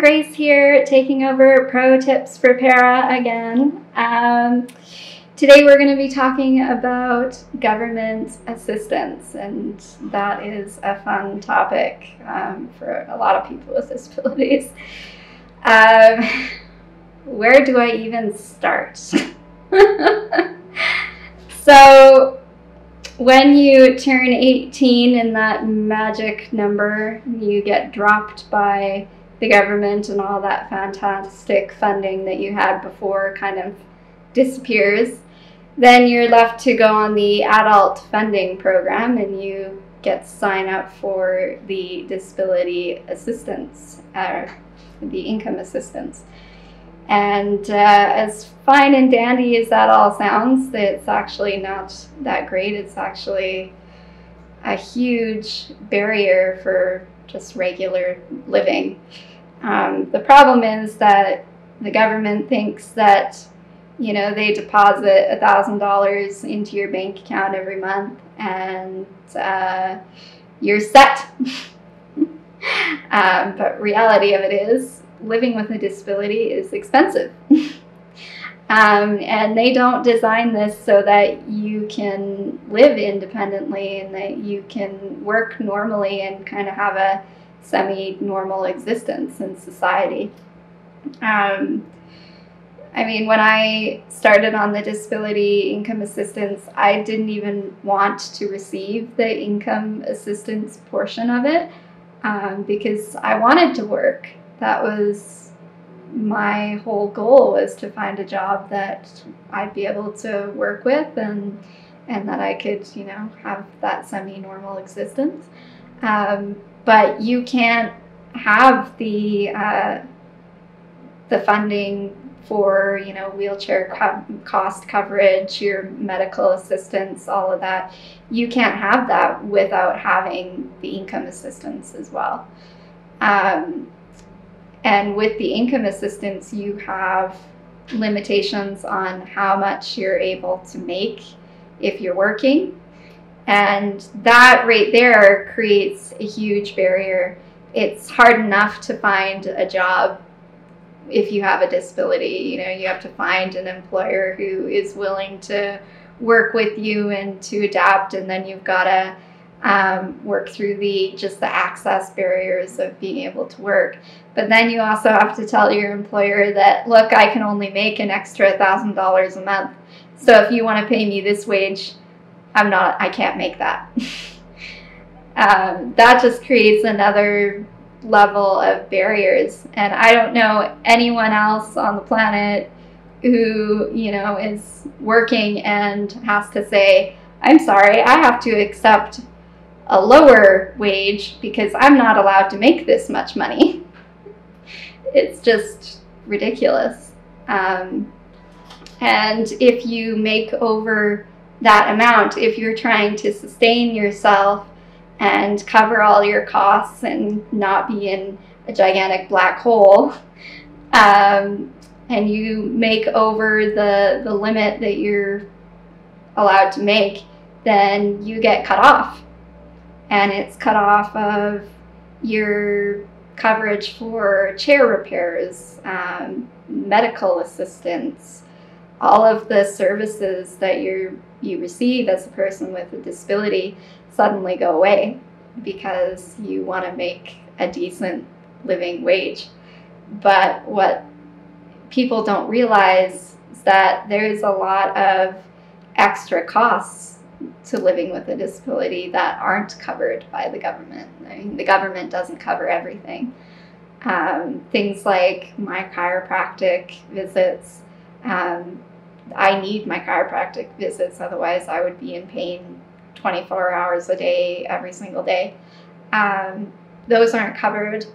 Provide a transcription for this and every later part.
Grace here, taking over Pro Tips for Para again. Today we're going to be talking about government assistance, and that is a fun topic for a lot of people with disabilities. Where do I even start? So, when you turn 18 and that magic number, you get dropped by the government and all that fantastic funding that you had before kind of disappears. Then you're left to go on the adult funding program and you get to sign up for the disability assistance, the income assistance. And as fine and dandy as that all sounds, it's actually not that great. It's actually a huge barrier for just regular living. The problem is that the government thinks that, you know, they deposit $1,000 into your bank account every month and you're set. But reality of it is, living with a disability is expensive. And they don't design this so that you can live independently and that you can work normally and kind of have a semi-normal existence in society. I mean, when I started on the disability income assistance, I didn't even want to receive the income assistance portion of it because I wanted to work. That was my whole goal, was to find a job that I'd be able to work with and that I could, you know, have that semi-normal existence. But you can't have the funding for, you know, wheelchair cost coverage, your medical assistance, all of that. You can't have that without having the income assistance as well. And with the income assistance, you have limitations on how much you're able to make if you're working. And that right there creates a huge barrier. It's hard enough to find a job if you have a disability. You know, you have to find an employer who is willing to work with you and to adapt, and then you've got to work through the access barriers of being able to work. But then you also have to tell your employer that, look, I can only make an extra $1,000 a month. So if you want to pay me this wage, I can't make that. That just creates another level of barriers. And I don't know anyone else on the planet who, you know, is working and has to say, I'm sorry, I have to accept a lower wage because I'm not allowed to make this much money. It's just ridiculous. And if you make over that amount, if you're trying to sustain yourself and cover all your costs and not be in a gigantic black hole, and you make over the limit that you're allowed to make, then you get cut off. And it's cut off of your coverage for chair repairs, medical assistance, all of the services that you receive as a person with a disability suddenly go away because you want to make a decent living wage. But what people don't realize is that there's a lot of extra costs to living with a disability that aren't covered by the government. I mean, the government doesn't cover everything. Things like my chiropractic visits. I need my chiropractic visits, otherwise I would be in pain 24 hours a day, every single day. Those aren't covered.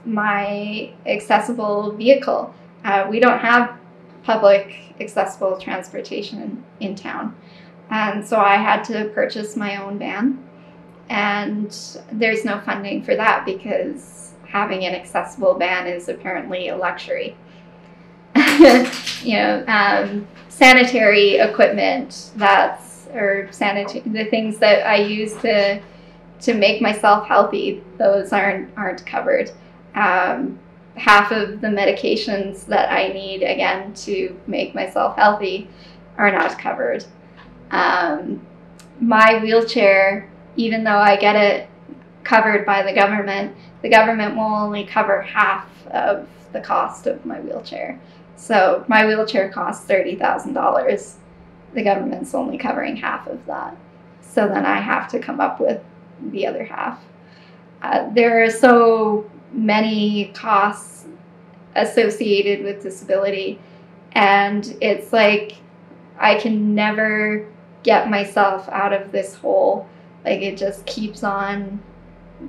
My accessible vehicle. We don't have public accessible transportation in town. And so I had to purchase my own van. And there's no funding for that because having an accessible van is apparently a luxury. You know, sanitary equipment, the things that I use to make myself healthy, those aren't covered. Half of the medications that I need, again, to make myself healthy are not covered. My wheelchair, even though I get it covered by the government will only cover half of the cost of my wheelchair. So my wheelchair costs $30,000. The government's only covering half of that. So then I have to come up with the other half. There are so many costs associated with disability, and it's like I can never get myself out of this hole. Like, it just keeps on.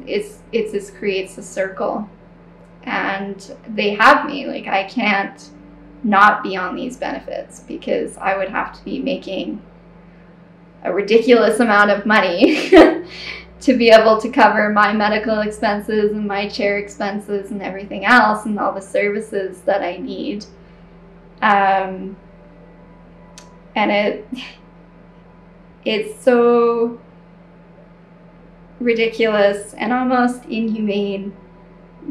It just creates a circle, and they have me. Like, I can't not be on these benefits because I would have to be making a ridiculous amount of money to be able to cover my medical expenses and my chair expenses and everything else and all the services that I need. And it's so ridiculous and almost inhumane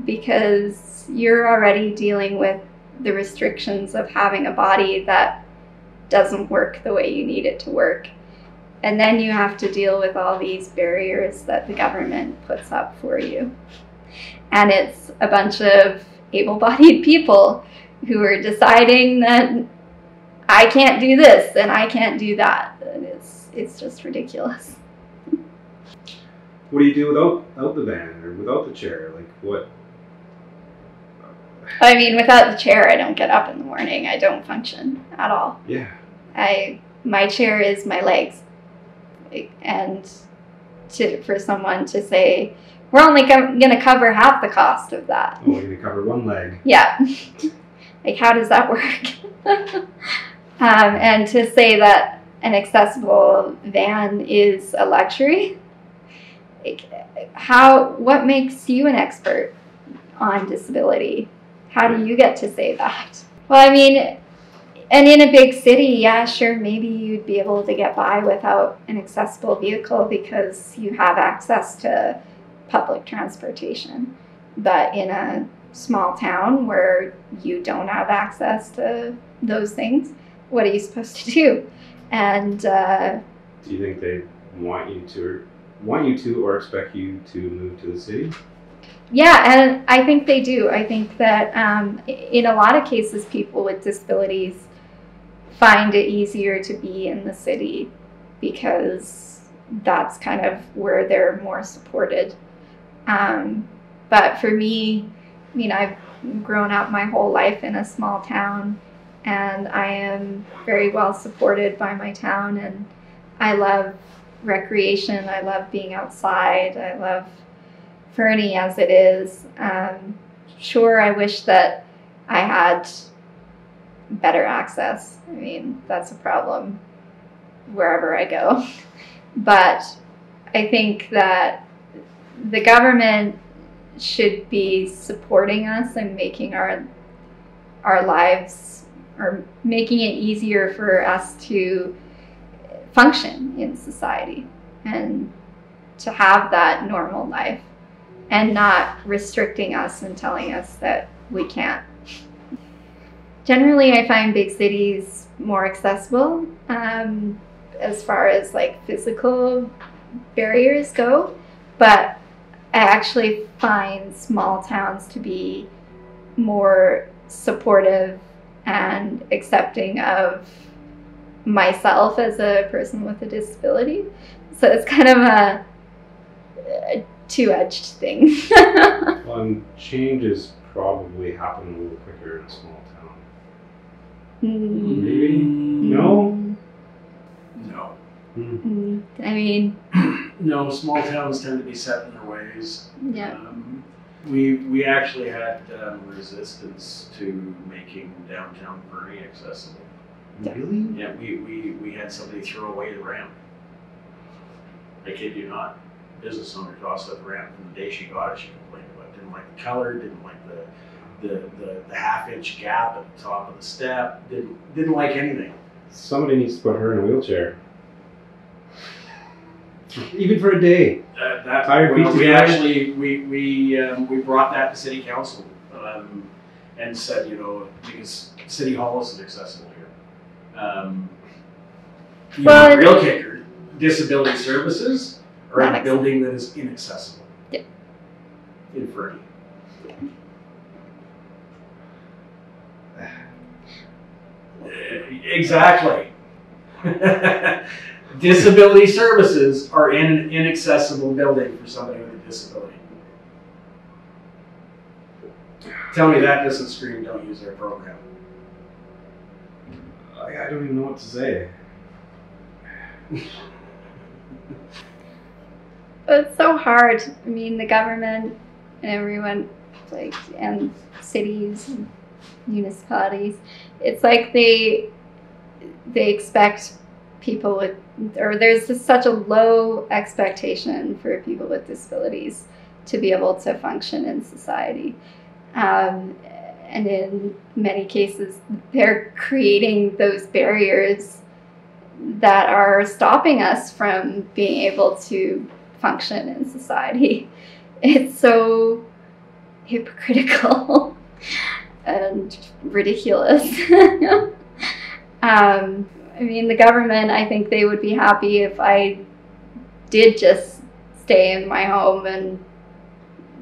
because you're already dealing with the restrictions of having a body that doesn't work the way you need it to work. And then you have to deal with all these barriers that the government puts up for you. And it's a bunch of able-bodied people who are deciding that I can't do this and I can't do that. And it's just ridiculous. What do you do without the van or without the chair? Like, what? I mean, without the chair, I don't get up in the morning. I don't function at all. Yeah. My chair is my legs. And for someone to say, we're only going to cover half the cost of that. Oh, we're going to cover one leg. Yeah. Like, how does that work? And to say that an accessible van is a luxury, what makes you an expert on disability? How do you get to say that? Well, I mean, and in a big city, yeah, sure, maybe you'd be able to get by without an accessible vehicle because you have access to public transportation. But in a small town where you don't have access to those things, what are you supposed to do? And do you think they want you to or expect you to move to the city? Yeah, and I think they do. I think that in a lot of cases, people with disabilities find it easier to be in the city because that's kind of where they're more supported. But for me, I mean, I've grown up my whole life in a small town, and I am very well supported by my town, and I love recreation. I love being outside. I love Fernie as it is. Sure, I wish that I had better access. I mean, that's a problem wherever I go. But I think that the government should be supporting us and making our lives, or making it easier for us to function in society and to have that normal life, and not restricting us and telling us that we can't. Generally, I find big cities more accessible as far as like physical barriers go, but I actually find small towns to be more supportive and accepting of myself as a person with a disability. So it's kind of a two-edged thing. Well, and changes probably happen a little quicker in a small town. Maybe? No? No. I mean, no, small towns tend to be set in their ways. Yeah. We actually had resistance to making downtown Fernie accessible. Really? Yeah, we had somebody throw away the ramp. I kid you not. Business owner tossed up the ramp from the day she got it. She complained about it. Didn't like the color, didn't like the half-inch gap at the top of the step, didn't like anything. Somebody needs to put her in a wheelchair. Even for a day. Tired feet we together? actually we brought that to city council and said, you know, because city hall isn't accessible here. You know, the real kicker, disability services are in a building that is inaccessible. Yeah. In Fernie. Exactly. Disability services are in an inaccessible building for somebody with a disability. Tell me that doesn't scream don't use their program. I don't even know what to say. It's so hard. I mean, the government and everyone, like, and cities and municipalities, it's like they expect people with, or there's just such a low expectation for people with disabilities to be able to function in society. And in many cases, they're creating those barriers that are stopping us from being able to function in society. It's so hypocritical and ridiculous. I mean, the government, I think they would be happy if I did just stay in my home and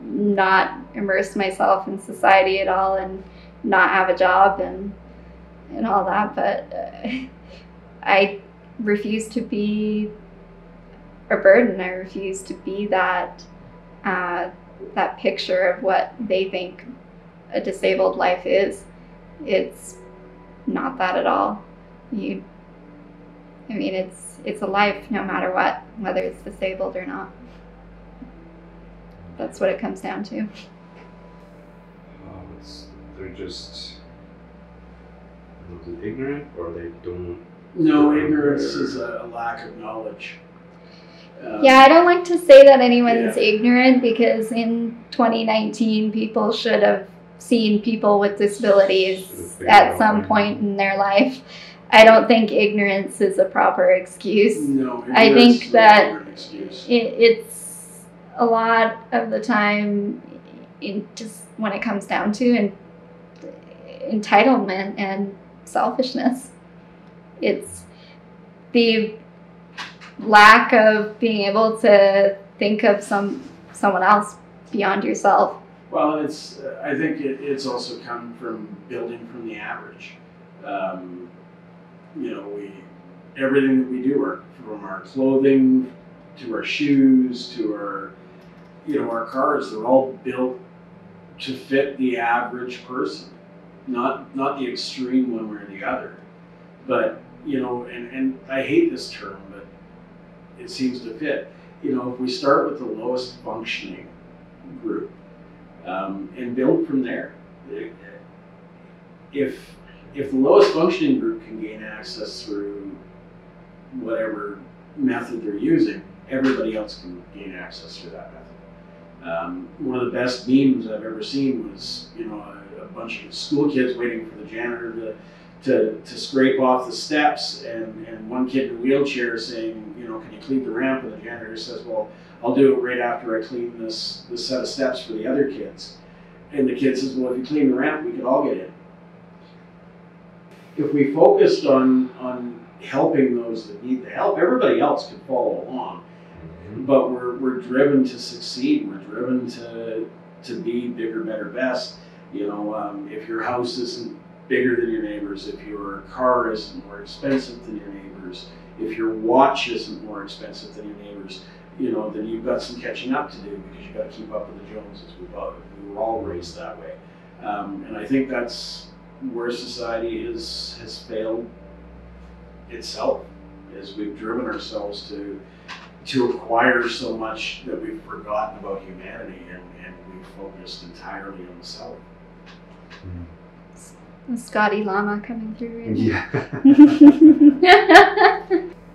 not immerse myself in society at all and not have a job and all that, but I refuse to be a burden. I refuse to be that that picture of what they think a disabled life is. It's not that at all. I mean, it's a life no matter what, whether it's disabled or not. That's what it comes down to. They're just ignorant, or they don't. No, ignorance is a lack of knowledge. Yeah, I don't like to say that anyone's ignorant, because in 2019, people should have seen people with disabilities at some point in their life. I don't think ignorance is a proper excuse. No, I think that an excuse. It's a lot of the time, just when it comes down to entitlement and selfishness. It's the lack of being able to think of someone else beyond yourself. Well, I think it's also come from building from the average. You know, everything that we do, from our clothing to our shoes to our cars, they're all built to fit the average person, not the extreme one way or the other. But and I hate this term, but it seems to fit. If we start with the lowest functioning group and build from there, if the lowest functioning group can gain access through whatever method they're using, everybody else can gain access through that method. One of the best memes I've ever seen was a bunch of school kids waiting for the janitor to scrape off the steps, and one kid in a wheelchair saying, can you clean the ramp? And the janitor says, well, I'll do it right after I clean this set of steps for the other kids. And the kid says, well, if you clean the ramp, we could all get in. If we focused on helping those that need the help, everybody else could follow along. But we're driven to succeed. We're driven to be bigger, better, best. If your house isn't bigger than your neighbors, if your car isn't more expensive than your neighbors, if your watch isn't more expensive than your neighbors, then you've got some catching up to do, because you've got to keep up with the Joneses. We were all raised that way. And I think that's where society has failed itself, is we've driven ourselves to acquire so much that we've forgotten about humanity, and we've focused entirely on the self. The Scotty Llama coming through right Yeah.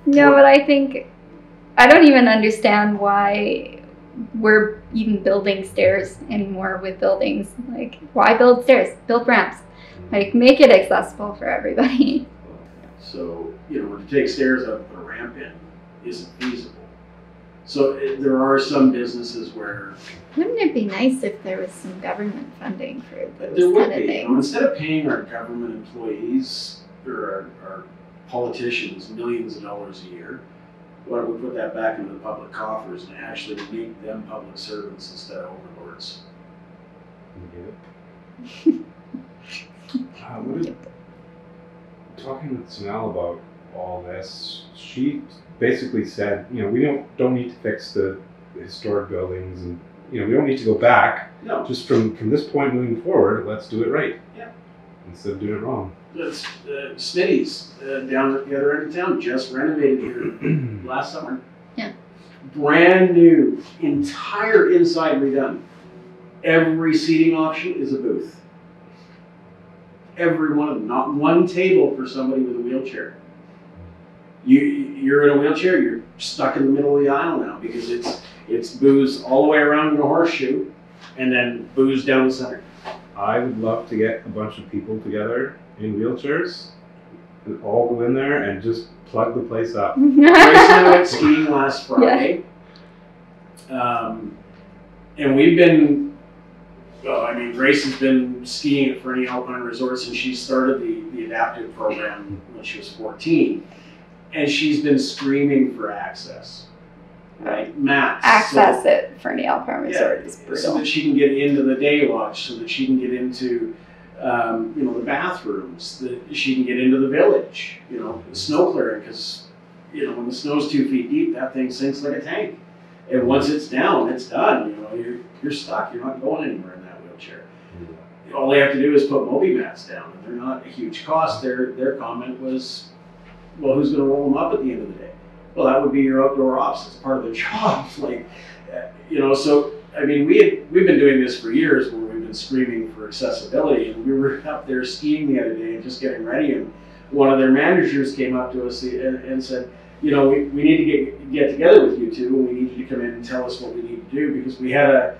No, but I don't even understand why we're even building stairs anymore with buildings. Like, why build stairs? Build ramps. Like, make it accessible for everybody. So, to take stairs up and put a ramp in isn't feasible. So there are some businesses where Wouldn't it be nice if there was some government funding for those there would kind of be. things? Instead of paying our government employees or our politicians millions of dollars a year, why don't we put that back into the public coffers and actually make them public servants instead of overlords? Talking with Snell about all this, she basically said, you know, we don't need to fix the historic buildings, and you know, we don't need to go back. No. Just from this point moving forward, let's do it right. Yeah. Instead of doing it wrong. That's Smitty's down at the other end of town just renovated here last summer. Yeah. Brand new, entire inside redone. Every seating option is a booth. Every one of them. Not one table for somebody with a wheelchair. You're in a wheelchair, you're stuck in the middle of the aisle now because it's booze all the way around in a horseshoe and then booze down the center. I would love to get a bunch of people together in wheelchairs and all go in there and just plug the place up. Gracie and I went skiing last Friday. Yeah. And we've been, well, I mean, Gracie's been skiing at Fernie Alpine Resort since she started the adaptive program when she was 14. And she's been screaming for access. Right? Mats. Access at Fernie Alpine Resort is brutal. So that she can get into the day lodge, so that she can get into the bathrooms, that she can get into the village, the snow clearing, because when the snow's 2 feet deep, that thing sinks like a tank. And once it's down, it's done. You're stuck. You're not going anywhere in that wheelchair. Mm-hmm. All they have to do is put Moby mats down, and they're not a huge cost. Their comment was, well, who's going to roll them up at the end of the day? Well, that would be your outdoor ops. It's part of their job. So I mean, we've been doing this for years, where we've been screaming for accessibility, and we were up there skiing the other day and just getting ready, and one of their managers came up to us and said, we need to get together with you two, and we need you to come in and tell us what we need to do, because we had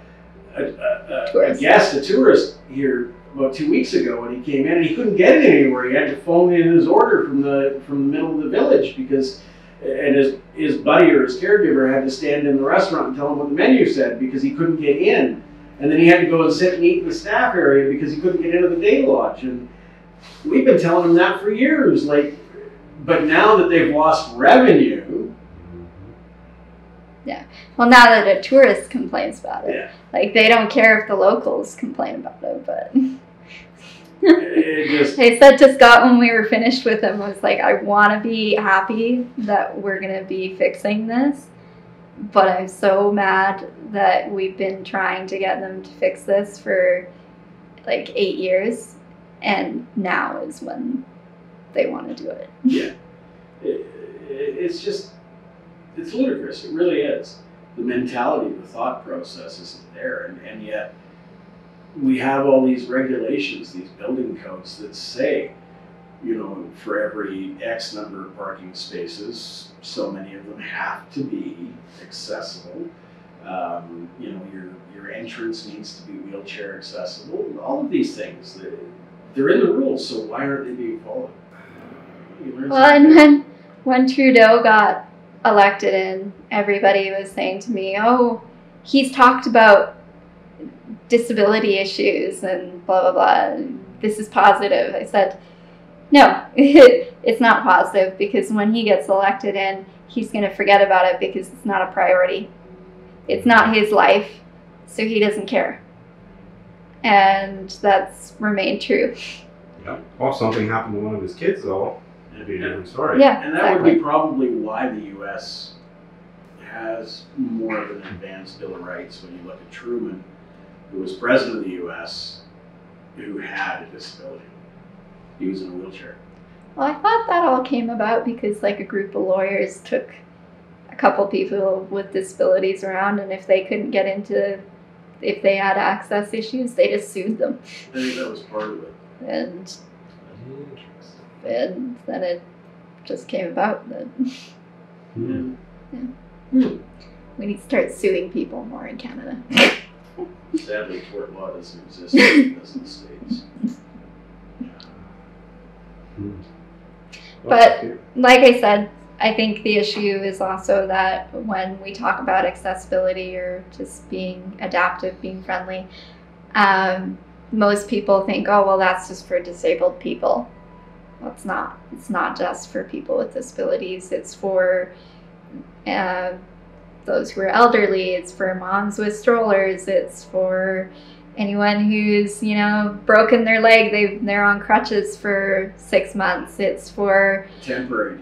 a tourist here about 2 weeks ago, and he came in and he couldn't get it anywhere. He had to phone in his order from the middle of the village and his buddy or his caregiver had to stand in the restaurant and tell him what the menu said because he couldn't get in. And then he had to go and sit and eat in the staff area because he couldn't get into the day lodge. And we've been telling him that for years. But now that they've lost revenue. Yeah. Well, now that a tourist complains about it, yeah. They don't care if the locals complain about it, but. I said to Scott when we were finished with him, I was like, I want to be happy that we're going to be fixing this, but I'm so mad that we've been trying to get them to fix this for 8 years, and now is when they want to do it. Yeah. It's ludicrous. It really is. The mentality, the thought process isn't there, and yet we have all these regulations, these building codes that say, for every X number of parking spaces, so many of them have to be accessible. Your entrance needs to be wheelchair accessible. All of these things, they're in the rules, so why aren't they being followed? Well, and when Trudeau got elected in, everybody was saying to me, oh, he's talked about disability issues and blah, blah, blah. This is positive. I said, no, it's not positive, because when he gets elected in, he's going to forget about it because it's not a priority. It's not his life, so he doesn't care. And that's remained true. Yeah. Well, if something happened to one of his kids, though, it'd be a different story. Yeah, and that would be probably why the U.S. has more of an advanced Bill of Rights. When you look at Truman, who was president of the U.S., who had a disability. He was in a wheelchair. Well, I thought that all came about because a group of lawyers took a couple people with disabilities around, and if they couldn't get into, if they had access issues, they just sued them. I think that was part of it. And then it just came about that. Yeah. We need to start suing people more in Canada. Sadly, tort law doesn't exist in the States. But like I said, I think the issue is also that when we talk about accessibility or just being adaptive, being friendly, most people think, oh, well, that's just for disabled people. Well, it's not. It's not just for people with disabilities. It's for those who are elderly. It's for moms with strollers. It's for anyone who's, you know, broken their leg. They're on crutches for 6 months. It's for temporarily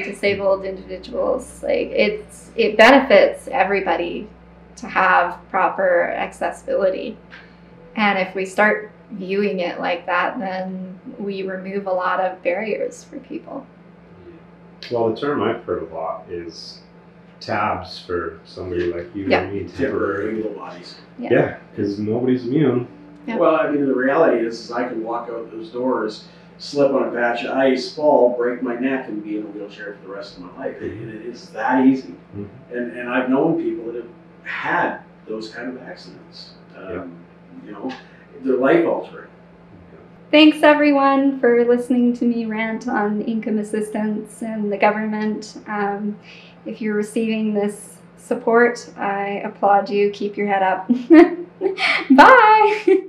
disabled individuals. Like it benefits everybody to have proper accessibility. And if we start viewing it like that, then we remove a lot of barriers for people. Well, the term I've heard a lot is tabs for somebody like you Yeah. and me. Temporary able bodies. Yeah, because nobody's immune. Yeah. Well, I mean, the reality is I can walk out those doors, slip on a patch of ice, fall, break my neck, and be in a wheelchair for the rest of my life. It is that easy. Mm-hmm. And I've known people that have had those kind of accidents. You know, they're life altering. Thanks everyone for listening to me rant on income assistance and the government. If you're receiving this support, I applaud you. Keep your head up. Bye.